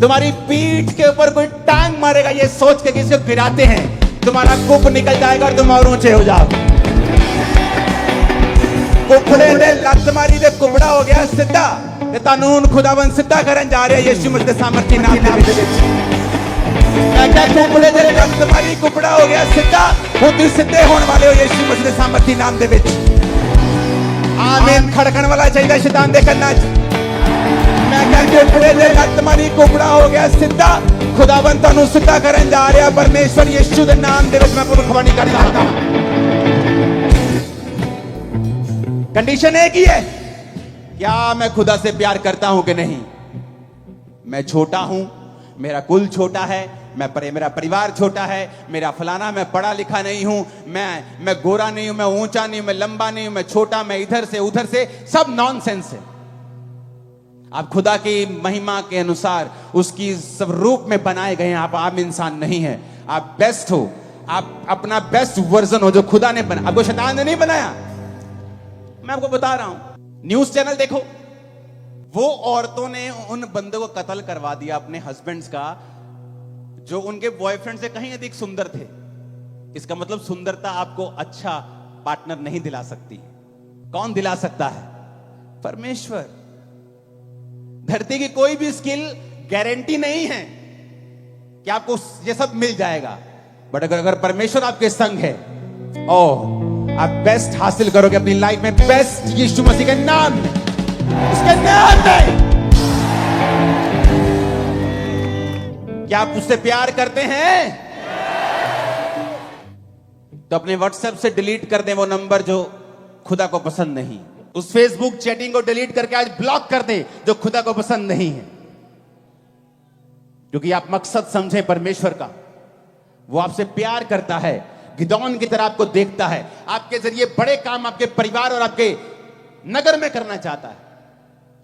तुम्हारी पीठ के ऊपर कोई टांग मारेगा ये सोच के किसी को गिराते हैं, तुम्हारा कुप निकल जाएगा और तुम और ऊंचे हो जाओ। कुपड़े ने लत मारी दे, कुपड़ा हो गया सीधा, ते कानून खुदाबंद सीधा करन जा रहे हैं यीशु मसीह के सामर्थी नाम दे विच। कुपड़े दे लत मारी, कुपड़ा हो गया सीधा, खुद सीधे होने वाले हो यीशु मसीह के सामर्थी नाम दे विच। आमीन। खड़कन वाला चाहिए शैतान दे करना। मैं कहते कुपड़े दे लत मारी, कुपड़ा हो गया सीधा, खुदाबंद तानू सीधा करन जा रहा है परमेश्वर यीशु के नाम दे विच। मैं भविष्यवाणी कर रहा हूं। कंडीशन एक ही है, क्या मैं खुदा से प्यार करता हूं कि नहीं। मैं छोटा हूं, मेरा कुल छोटा है, मेरा परिवार छोटा है, मेरा फलाना, मैं पढ़ा लिखा नहीं हूं, मैं गोरा नहीं हूं, मैं ऊंचा नहीं हूं, मैं लंबा नहीं हूं, मैं छोटा, मैं इधर से उधर से, सब नॉनसेंस है। आप खुदा की महिमा के अनुसार उसकी सब रूप में बनाए गए हैं। आप आम इंसान नहीं है, आप बेस्ट हो, आप अपना बेस्ट वर्जन हो जो खुदा ने बनाया, आपको शैतान ने नहीं बनाया। मैं आपको बता रहा हूं, न्यूज चैनल देखो, वो औरतों ने उन बंदों को कत्ल करवा दिया अपने हस्बैंड्स का, जो उनके बॉयफ्रेंड से कहीं अधिक सुंदर थे। इसका मतलब सुंदरता आपको अच्छा पार्टनर नहीं दिला सकती। कौन दिला सकता है? परमेश्वर। धरती की कोई भी स्किल गारंटी नहीं है कि आपको ये सब मिल जाएगा, बट अगर परमेश्वर आपके संग है, ओ आप बेस्ट हासिल करोगे अपनी लाइफ में। बेस्ट यीशु मसीह के नाम में, उसके नाम में। क्या आप उससे प्यार करते हैं? तो अपने व्हाट्सएप से डिलीट कर दें वो नंबर जो खुदा को पसंद नहीं। उस फेसबुक चैटिंग को डिलीट करके आज ब्लॉक कर दे जो खुदा को पसंद नहीं है। क्योंकि आप मकसद समझे परमेश्वर का, वो आपसे प्यार करता है, गिदौन की तरह आपको देखता है, आपके जरिए बड़े काम आपके परिवार और आपके नगर में करना चाहता है।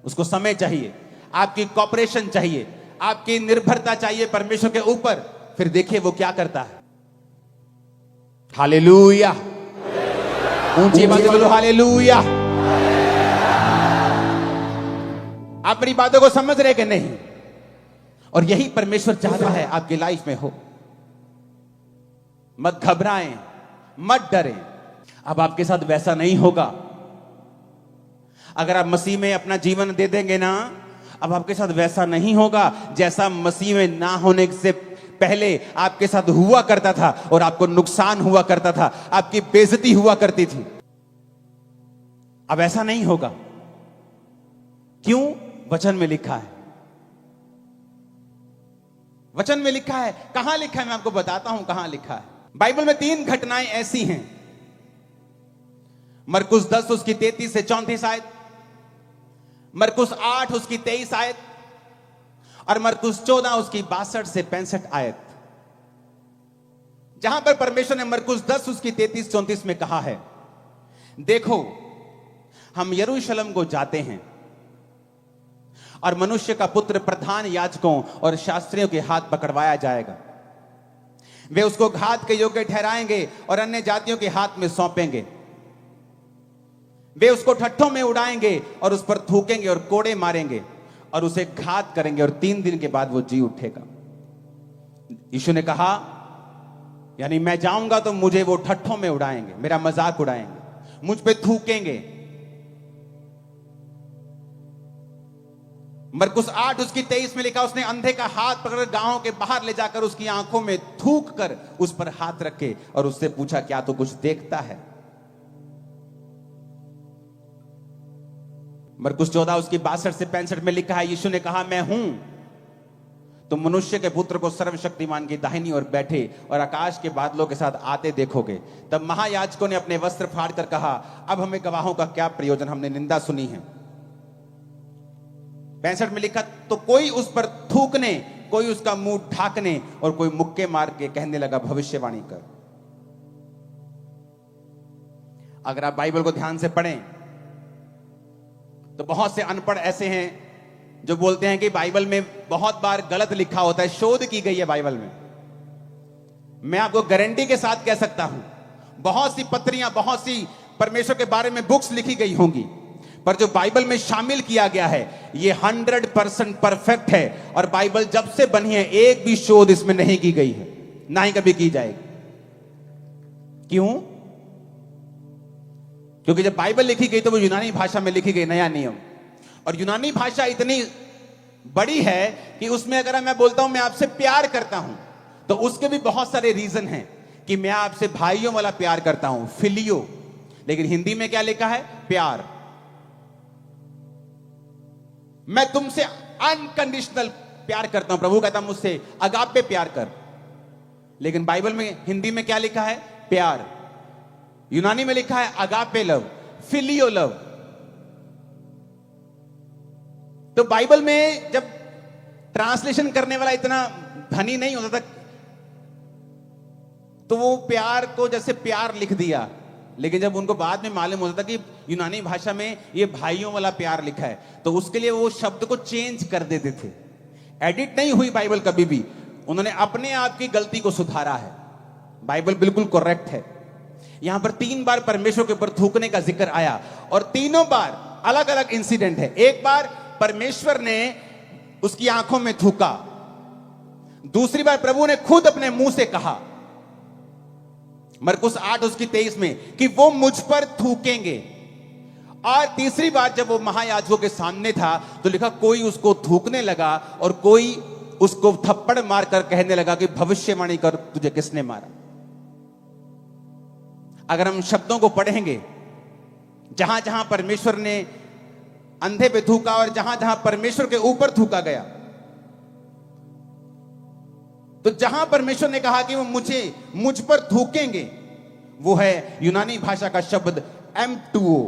उसको समय चाहिए, आपकी कॉपरेशन चाहिए, आपकी निर्भरता चाहिए परमेश्वर के ऊपर। फिर देखिए वो क्या करता है। हालेलुया। ऊंची आवाज में बोलो हालेलुया। आप मेरी बातों को समझ रहे कि नहीं? और यही परमेश्वर चाहता है आपकी लाइफ में हो। मत घबराएं, मत डरें। अब आपके साथ वैसा नहीं होगा। अगर आप मसीह में अपना जीवन दे देंगे ना, अब आपके साथ वैसा नहीं होगा जैसा मसीह में ना होने से पहले आपके साथ हुआ करता था, और आपको नुकसान हुआ करता था, आपकी बेइज्जती हुआ करती थी। अब ऐसा नहीं होगा। क्यों? वचन में लिखा है। वचन में लिखा है। कहां लिखा है? मैं आपको बताता हूं कहां लिखा है। बाइबल में 3 घटनाएं ऐसी हैं। मरकुस 10 उसकी 33 से 34 आयत, मरकुस 8 उसकी 23 आयत, और मरकुस 14 उसकी 62 से 65 आयत। जहां पर परमेश्वर ने मरकुस 10 उसकी 33-34 में कहा है, देखो हम यरूशलेम को जाते हैं और मनुष्य का पुत्र प्रधान याजकों और शास्त्रियों के हाथ पकड़वाया जाएगा। वे उसको घात के योग्य ठहराएंगे और अन्य जातियों के हाथ में सौंपेंगे। वे उसको ठट्ठों में उड़ाएंगे और उस पर थूकेंगे और कोड़े मारेंगे और उसे घात करेंगे और 3 दिन के बाद वो जी उठेगा। यीशु ने कहा, यानी मैं जाऊंगा तो मुझे वो ठट्ठों में उड़ाएंगे, मेरा मजाक उड़ाएंगे, मुझ पे थूकेंगे। मरकुस 8 उसकी 23 में लिखा, उसने अंधे का हाथ पकड़ गांव के बाहर ले जाकर उसकी आंखों में थूक कर उस पर हाथ रखे और उससे पूछा, क्या तू कुछ देखता है? मरकुस 14 उसकी 62 से 65 में लिखा है, यीशु ने कहा, मैं हूं, तुम मनुष्य के पुत्र को सर्वशक्तिमान की दाहिनी ओर बैठे और आकाश के बादलों के साथ आते देखोगे। तब महायाजकों ने अपने वस्त्र फाड़कर कहा, अब हमें गवाहों का क्या प्रयोजन, हमने निंदा सुनी है। 65 में लिखा, तो कोई उस पर थूकने, कोई उसका मुंह ढाकने और कोई मुक्के मार के कहने लगा, भविष्यवाणी कर। अगर आप बाइबल को ध्यान से पढ़ें तो बहुत से अनपढ़ ऐसे हैं जो बोलते हैं कि बाइबल में बहुत बार गलत लिखा होता है, शोध की गई है बाइबल में। मैं आपको गारंटी के साथ कह सकता हूं, बहुत सी पत्रियां, बहुत सी परमेश्वर के बारे में बुक्स लिखी गई होंगी, पर जो बाइबल में शामिल किया गया है ये 100% परफेक्ट है। और बाइबल जब से बनी है एक भी शोध इसमें नहीं की गई है, ना ही कभी की जाएगी। क्यों? क्योंकि जब बाइबल लिखी गई तो वो यूनानी भाषा में लिखी गई, नया नियम। और यूनानी भाषा इतनी बड़ी है कि उसमें अगर मैं बोलता हूं मैं आपसे प्यार करता हूं तो उसके भी बहुत सारे रीजन हैं कि मैं आपसे भाइयों वाला प्यार करता हूं, फिलियो। लेकिन हिंदी में क्या लिखा है? प्यार। मैं तुमसे अनकंडीशनल प्यार करता हूं, प्रभु कहता मुझसे अगापे प्यार कर। लेकिन बाइबल में हिंदी में क्या लिखा है? प्यार। यूनानी में लिखा है अगापे लव, फिलियो लव। तो बाइबल में जब ट्रांसलेशन करने वाला इतना धनी नहीं होता था तो वो प्यार को जैसे प्यार लिख दिया, लेकिन जब उनको बाद में मालूम होता था कि यूनानी भाषा में ये भाइयों वाला प्यार लिखा है तो उसके लिए वो शब्द को चेंज कर देते थे। एडिट नहीं हुई बाइबल कभी भी, उन्होंने अपने आप की गलती को सुधारा है। बाइबल बिल्कुल करेक्ट है। यहां पर 3 बार परमेश्वर के ऊपर थूकने का जिक्र आया और तीनों बार अलग अलग इंसिडेंट है। एक बार परमेश्वर ने उसकी आंखों में थूका, दूसरी बार प्रभु ने खुद अपने मुंह से कहा मरकुस 8 उसकी 23 में कि वो मुझ पर थूकेंगे, और तीसरी बार जब वो महायाजकों के सामने था तो लिखा कोई उसको थूकने लगा और कोई उसको थप्पड़ मारकर कहने लगा कि भविष्यवाणी कर, तुझे किसने मारा। अगर हम शब्दों को पढ़ेंगे, जहां जहां परमेश्वर ने अंधे पे थूका और जहां जहां परमेश्वर के ऊपर थूका गया, तो जहां परमेश्वर ने कहा कि वो मुझ पर थूकेंगे, वो है यूनानी भाषा का शब्द M2O,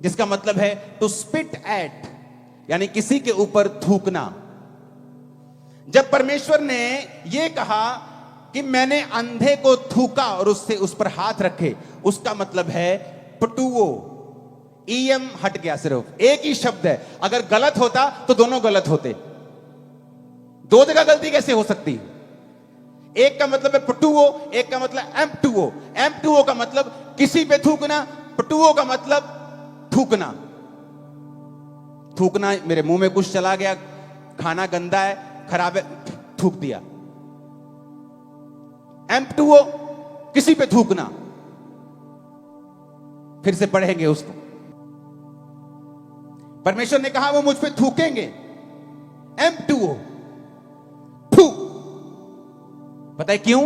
जिसका मतलब है टू स्पिट एट, यानी किसी के ऊपर थूकना। जब परमेश्वर ने यह कहा कि मैंने अंधे को थूका और उससे उस पर हाथ रखे, उसका मतलब है पटुओ। EM हट गया, सिर्फ एक ही शब्द है। अगर गलत होता तो दोनों गलत होते, दो जगह गलती कैसे हो सकती? एक का मतलब है पटुओ, एक का मतलब M2O। M2O का मतलब किसी पे थूकना, पटुओ का मतलब थूकना। थूकना, मेरे मुंह में कुछ चला गया, खाना गंदा है, खराब है, थूक दिया। M2O किसी पे थूकना। फिर से पढ़ेंगे उसको। परमेश्वर ने कहा वो मुझ पे थूकेंगे, M2O, थू। पता है क्यों?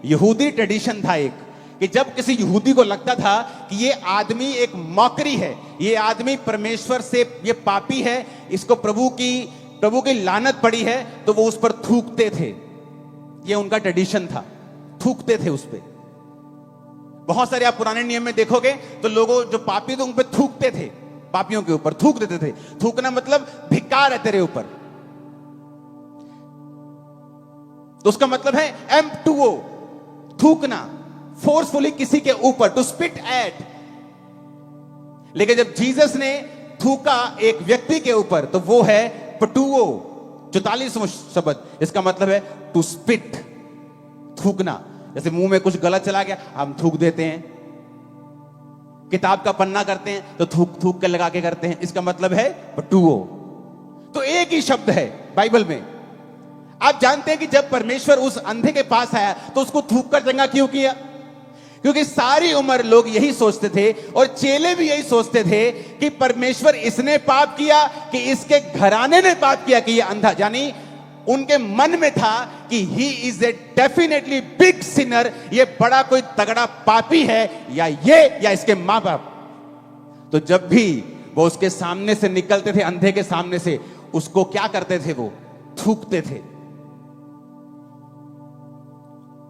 यहूदी ट्रेडिशन था एक, कि जब किसी यहूदी को लगता था कि ये आदमी एक मौकरी है, ये आदमी परमेश्वर से, ये पापी है, इसको प्रभु की लानत पड़ी है, तो वो उस पर थूकते थे। ये उनका ट्रेडिशन था, थूकते थे उस पे। बहुत सारे आप पुराने नियम में देखोगे तो लोगों जो पापी थे उन पे थूकते थे, पापियों के ऊपर थूक देते थे। थूकना मतलब धिक्कार है तेरे ऊपर। तो उसका मतलब है M2O, थूकना, फोर्सफुली किसी के ऊपर, टू स्पिट एट। लेकिन जब जीसस ने थूका एक व्यक्ति के ऊपर तो वो है पटुओ, 44वां शब्द। इसका मतलब है टू स्पिट, थूकना। जैसे मुंह में कुछ गलत चला गया हम थूक देते हैं, किताब का पन्ना करते हैं तो थूक थूक के लगा के करते हैं, इसका मतलब है पटुओ। तो एक ही शब्द है बाइबल में। आप जानते हैं कि जब परमेश्वर उस अंधे के पास आया तो उसको थूक कर चंगा क्यों किया? क्योंकि सारी उम्र लोग यही सोचते थे और चेले भी यही सोचते थे कि परमेश्वर इसने पाप किया कि इसके घराने ने पाप किया कि ये अंधा, यानी उनके मन में था कि he is a definitely big Sinner, ये बड़ा कोई तगड़ा पापी है, या ये या इसके मां बाप। तो जब भी वो उसके सामने से निकलते थे, अंधे के सामने से, उसको क्या करते थे? वो थूकते थे।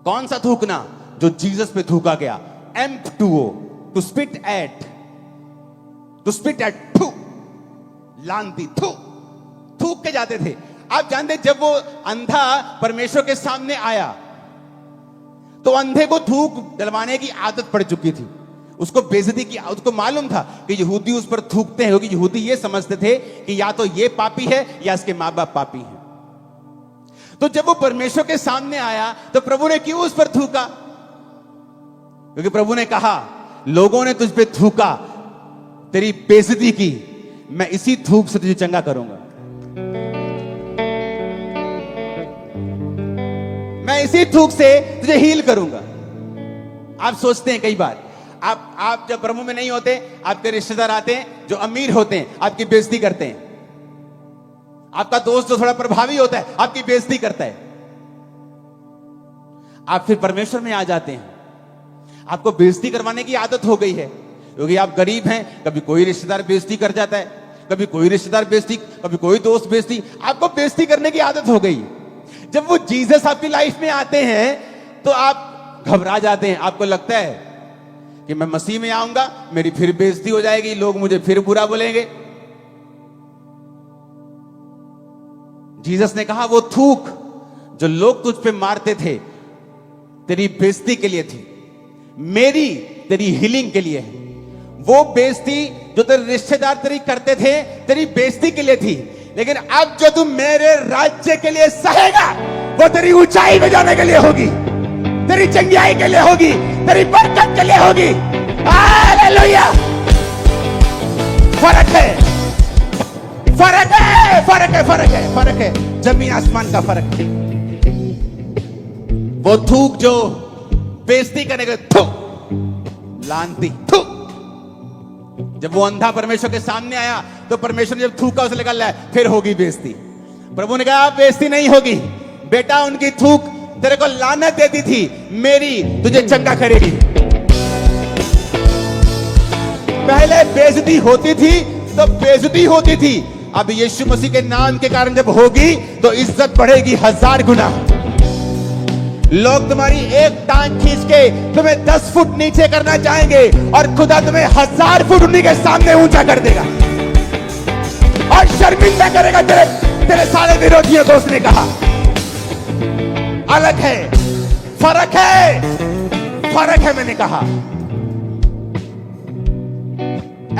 कौन सा थूकना? जो जीसस पे थूका गया, M2O, to spit at, to spit at, थू, लानती, थू, थूक के जाते थे। आप जानते जब वो अंधा परमेश्वर के सामने आया तो अंधे को थूक डलवाने की आदत पड़ चुकी थी, उसको बेइज्जती की, उसको मालूम था कि यहूदी उस पर थूकते हैं, क्योंकि यहूदी ये समझते थे कि या तो ये पापी है या इसके मां बाप पापी हैं। तो जब वो परमेश्वर के सामने आया तो प्रभु ने क्यों उस पर थूका? क्योंकि प्रभु ने कहा लोगों ने तुझ पे थूका, तेरी बेइज्जती की, मैं इसी थूक से तुझे चंगा करूंगा, मैं इसी थूक से तुझे हील करूंगा। आप सोचते हैं कई बार, आप जब प्रभु में नहीं होते, आपके रिश्तेदार आते हैं जो अमीर होते हैं, आपकी बेइज्जती करते हैं। आपका दोस्त जो थोड़ा प्रभावी होता है आपकी बेइज्जती करता है। आप फिर परमेश्वर में आ जाते हैं, आपको बेइज्जती करवाने की आदत हो गई है, क्योंकि आप गरीब हैं। कभी कोई रिश्तेदार बेइज्जती कर जाता है, कभी कोई रिश्तेदार बेइज्जती, कभी कोई दोस्त बेइज्जती, आपको बेइज्जती करने की आदत हो गई। जब वो जीसस आपकी लाइफ में आते हैं तो आप घबरा जाते हैं। आपको लगता है कि मैं मसीह में आऊंगा, मेरी फिर बेइज्जती हो जाएगी, लोग मुझे फिर बुरा बोलेंगे। जीसस ने कहा वो थूक जो लोग तुझ पे मारते थे तेरी बेइज्जती के लिए थी, मेरी तेरी हीलिंग के लिए है। वो बेइज्जती जो तेरे रिश्तेदार तेरी करते थे तेरी बेइज्जती के लिए थी, लेकिन अब जो तू मेरे राज्य के लिए सहेगा वो तेरी ऊंचाई में जाने के लिए होगी, तेरी चंगियाई के लिए होगी, तेरी बरकत के लिए होगी। हालेलुया! फर्क है, फर्क है, फर्क है, फर्क है, फर्क है, जमीन आसमान का फर्क है। वो थूक जो बेइज्जती करने के, थू, लानती, थू। जब वो अंधा परमेश्वर के सामने आया तो परमेश्वर ने जब थूका उसे लगा ला फिर होगी बेइज्जती। प्रभु ने कहा बेइज्जती नहीं होगी बेटा, उनकी थूक तेरे को लानत देती थी, मेरी तुझे चंगा करेगी। पहले बेइज्जती होती थी तो बेइज्जती होती थी, अब यीशु मसीह के नाम के कारण जब होगी तो इज्जत बढ़ेगी 1000 गुना। लोग तुम्हारी एक टांग खींच के तुम्हें 10 फुट नीचे करना चाहेंगे और खुदा तुम्हें 1000 फुट उन्हीं के सामने ऊंचा कर देगा और शर्मिंदा करेगा तेरे सारे विरोधियों को। उसने कहा अलग है, फर्क है, फर्क है। मैंने कहा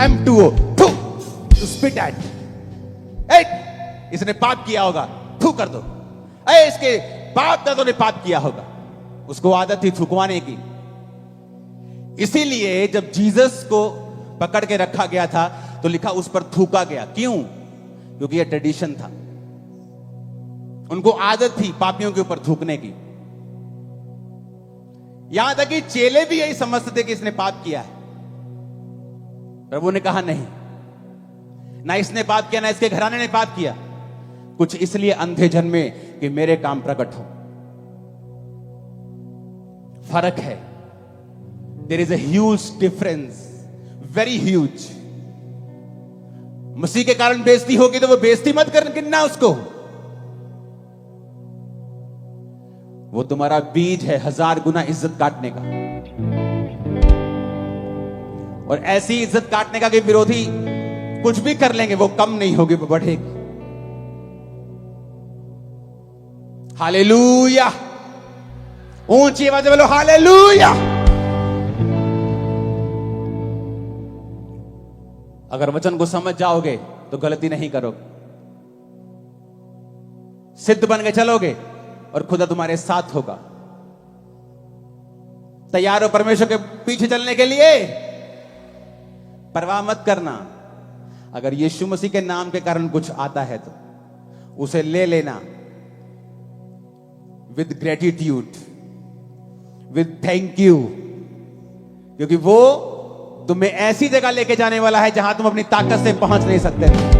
M2O, थू, स्पिट एट, इसने पाप किया होगा, थू कर दो। इसके बाप दादों ने पाप किया होगा, उसको आदत थी थूकवाने की। इसीलिए जब जीसस को पकड़ के रखा गया था तो लिखा उस पर थूका गया। क्यों? क्योंकि यह ट्रेडिशन था, उनको आदत थी पापियों के ऊपर थूकने की। यहां तक कि चेले भी यही समझते थे कि इसने पाप किया है। प्रभु ने कहा नहीं, ना इसने पाप किया ना इसके घराने ने पाप किया, कुछ इसलिए अंधे जन्मे कि मेरे काम प्रकट हो। फर्क है, there is a huge difference, very huge. मसीह के कारण बेइज्जती होगी तो वो बेइज्जती मत करना उसको, वो तुम्हारा बीज है 1000 गुना इज्जत काटने का, और ऐसी इज्जत काटने का कि विरोधी कुछ भी कर लेंगे, वो कम नहीं होगी, वो बढ़ेगी। हालेलुया। ऊंची आवाज में बोलो हालेलुया। अगर वचन को समझ जाओगे तो गलती नहीं करोगे, सिद्ध बन के चलोगे और खुदा तुम्हारे साथ होगा। तैयार हो परमेश्वर के पीछे चलने के लिए? परवाह मत करना। अगर यीशु मसीह के नाम के कारण कुछ आता है तो उसे ले लेना with gratitude, with thank you, क्योंकि वो तुम्हें ऐसी जगह लेके जाने वाला है जहां तुम अपनी ताकत से पहुंच नहीं सकते।